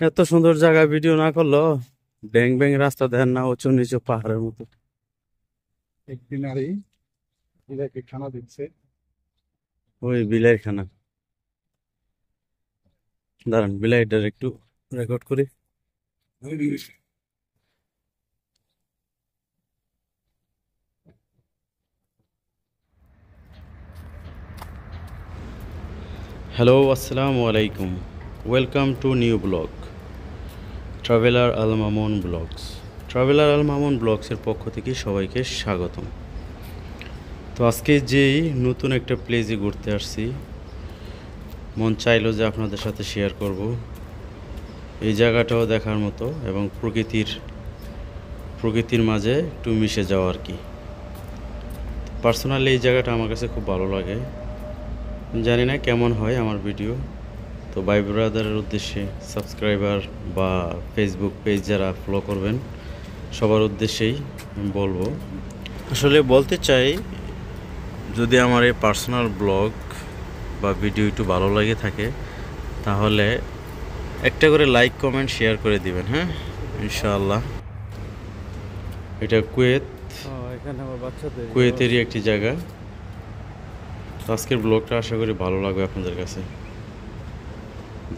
এত সুন্দর জায়গায় ভিডিও না করলো ব্যাং ব্যাং রাস্তা দেন না, উঁচু নিচু পাহাড়ের মতো। একটি নারী বিলাইকে খানা দিচ্ছে। ওই বিলের খানা। দাঁড়ান, বিলাইটার একটু রেকর্ড করি। হ্যালো, আসসালামু আলাইকুম। Welcome to new blog, traveller Al Mamun blogs. Traveller Al Mamun ব্লগসের পক্ষ থেকে সবাইকে স্বাগতম। তো আজকে যেই নতুন একটা প্লেসে ঘুরতে আসছি, মন চাইলো যে আপনাদের সাথে শেয়ার করব। এই জায়গাটাও দেখার মতো এবং প্রকৃতির মাঝে একটু মিশে যাওয়া আর কি। পার্সোনালি এই জায়গাটা আমার কাছে খুব ভালো লাগে। জানি না কেমন হয় আমার ভিডিও। তো ভাই ব্রাদারের উদ্দেশ্যে, সাবস্ক্রাইবার বা ফেসবুক পেজ যারা ফলো করবেন সবার উদ্দেশ্যেই আমি বলবো, আসলে বলতে চাই, যদি আমার এই পার্সোনাল ব্লগ বা ভিডিও একটু ভালো লাগে থাকে তাহলে একটা করে লাইক কমেন্ট শেয়ার করে দিবেন, হ্যাঁ ইনশাআল্লাহ। এটা এখানে আমার বাচ্চাদের কুয়েতেরই একটি জায়গা। তো আজকের ব্লগটা আশা করি ভালো লাগবে আপনাদের কাছে।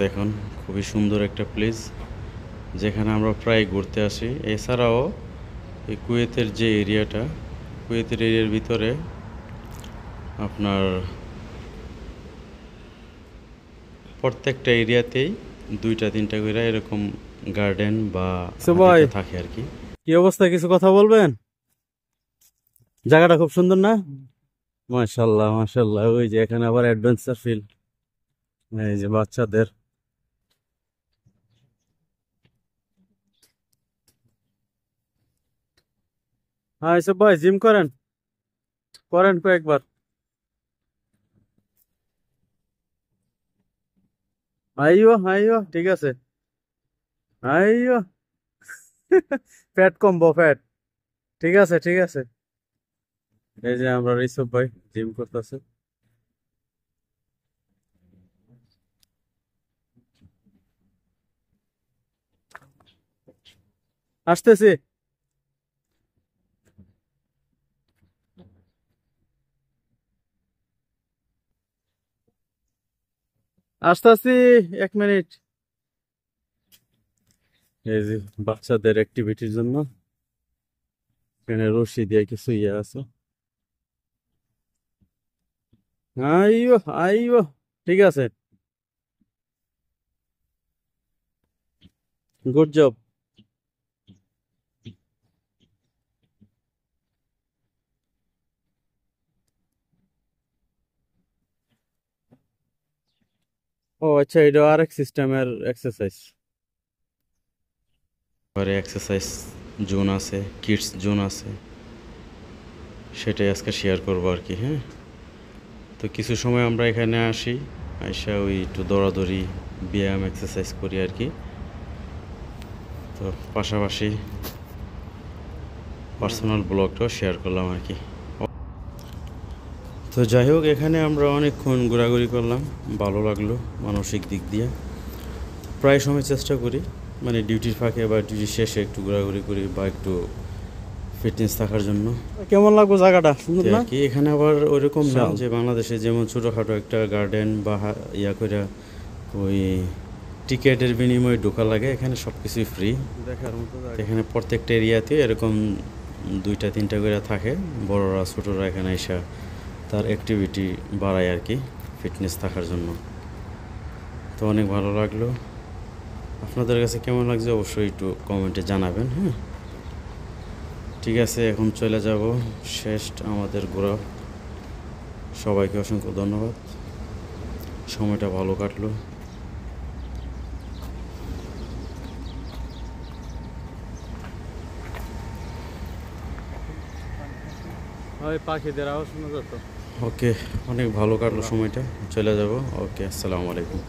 দেখুন, খুবই সুন্দর একটা প্লেস যেখানে আমরা প্রায় ঘুরতে আসি। এছাড়াও এই কুয়েতের এরিয়ার ভিতরে আপনার প্রত্যেকটা এরিয়াতেই দুইটা তিনটা করে এরকম গার্ডেন বা ভাই, হাতিটা থাকে আর কি। কি অবস্থা? কিছু কথা বলবেন? জায়গাটা খুব সুন্দর না? মাশাল্লাহ মাশাল্লাহ। ওই যে এখানে আবার অ্যাডভেঞ্চার ফিল, এই যে বাচ্চাদের। হ্যাঁ, এসব ভাই জিম করেন করেন কয়েকবার। আইও আইও, ঠিক আছে। আইও। ফ্যাট কমবো, ফ্যাট। ঠিক আছে, ঠিক আছে। এই যে আমরা ঋষভ ভাই জিম করতেছে। আসতেছি। আসতেছি, 1 মিনিট। এই যে বাচ্চাদের অ্যাক্টিভিটির জন্য এখানে রশি দিয়ে কিছু ইয়ে আছে। আইও আইও, ঠিক আছে। Good job. ও আচ্ছা, এটা আরেক সিস্টেমের এক্সারসাইজ। পরে এক্সারসাইজ জোন আছে, কিডস জোন আছে, সেটাই আজকে শেয়ার করবো আর কি। হ্যাঁ, তো কিছু সময় আমরা এখানে আসি, আইসা ওই একটু দৌড়াদৌড়ি, ব্যায়াম, এক্সারসাইজ করি আর কি। তো পাশাপাশি পার্সোনাল ব্লগটাও শেয়ার করলাম আর কি। তো যাই হোক, এখানে আমরা অনেকক্ষণ ঘোরাঘুরি করলাম, ভালো লাগলো মানসিক দিক দিয়ে। প্রায় সময় চেষ্টা করি মানে ডিউটির ফাঁকে বা ডিউটি শেষে একটু ঘোরাঘুরি করি বা একটু ফিটনেস থাকার জন্য। কেমন লাগবে জায়গাটা? সুন্দর তো না? আর কি, এখানে আবার ওইরকম না বিশাল। যে বাংলাদেশে যেমন ছোটোখাটো একটা গার্ডেন বা ইয়া করে ওই টিকেটের বিনিময়ে ঢোকা লাগে। এখানে সব কিছুই ফ্রি। দেখার মতো জায়গা। এখানে প্রত্যেকটা এরিয়াতে এরকম দুইটা তিনটা করে থাকে। বড়রা ছোটরা এখানে এসে তার অ্যাক্টিভিটি বাড়ায় আর কি, ফিটনেস থাকার জন্য। তো অনেক ভালো লাগলো। আপনাদের কাছে কেমন লাগছে অবশ্যই একটু কমেন্টে জানাবেন। হ্যাঁ, ঠিক আছে, এখন চলে যাব শেষ আমাদের ঘোরা। সবাইকে অসংখ্য ধন্যবাদ, সময়টা ভালো কাটলো। ওই পাখিদের আওয়াজ শোনা যেত। ওকে, অনেক ভালো কাটলো সময়টা। চলে যাব। ওকে, আসসালামু আলাইকুম।